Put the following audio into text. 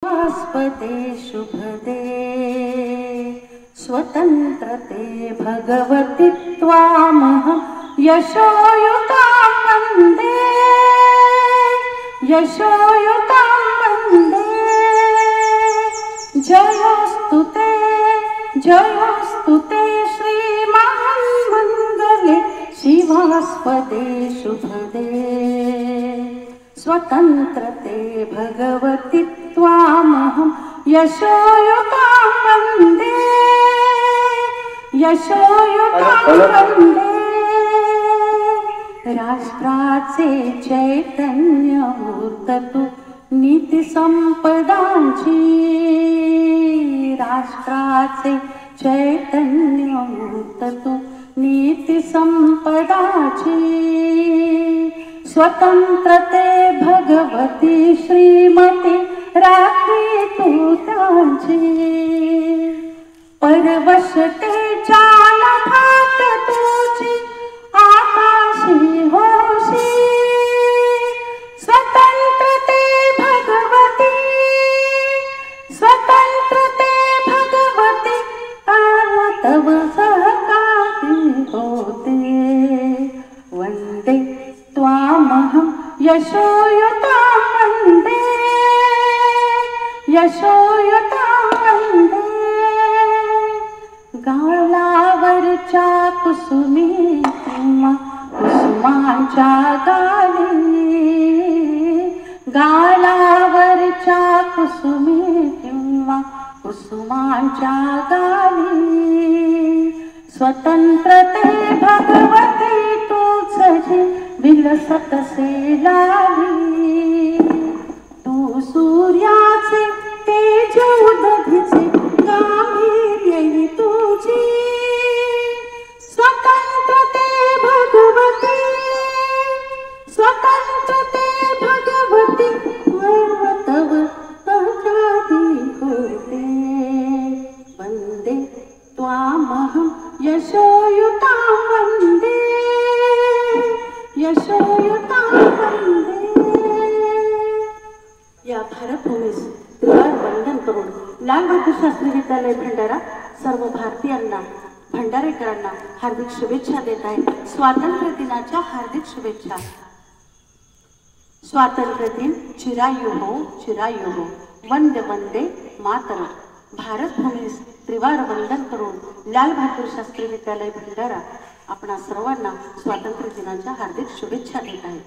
आस्पदे शुभदे स्वतंत्रते भगवति त्वामहं यशोयुतां वन्दे जयोस्तु ते श्रीमन्मङ्गले शिवास्पदे शुभदे स्वतंत्रते भगवति त्वामहं यशोयुतां वन्दे राष्ट्राचे चैतन्यमूर्त तू नीति संपदांची राष्ट्राचे चैतन्यमूर्त तू नीति संपदाची स्वतंत्रते भगवती श्रीमती राखी तू त्यांची परवशते चाल भात तुझी आकाशी होशी स्वतंत्रते भगवती तव सहकारी होते वंदे त्वामहं यशोयुतां वन्दे गालावरच्या कुसुमी किंवा कुसुमांच्या गाली गालावरच्या कुसुमी किंवा कुसुमांच्या गाली स्वतंत्रते भगवती तूच जी विलसतसे लाली तू सूर्याचे तेज उदधीचे गांभीर्य तुझी स्वतंत्रते भगवती तव सहकारी होते वंदे त्वामहं यशोयुतां वन्दे या भारतभूमीस त्रिवार वंदन करून लाल बहादूर शास्त्री विद्यालय भंडारा सर्व भारतीयांना भंडारेकरांना हार्दिक शुभेच्छा देत आहे। स्वातंत्र्य दिनाच्या हार्दिक शुभेच्छा। स्वातंत्र्य दिन चिरायु हो वंदे वंदे मातरम। भारतभूमीस त्रिवार वंदन करून लाल बहादूर शास्त्री विद्यालय भंडारा आपणा सर्वांना स्वातंत्र्य दिनाच्या हार्दिक शुभेच्छा देत आहे।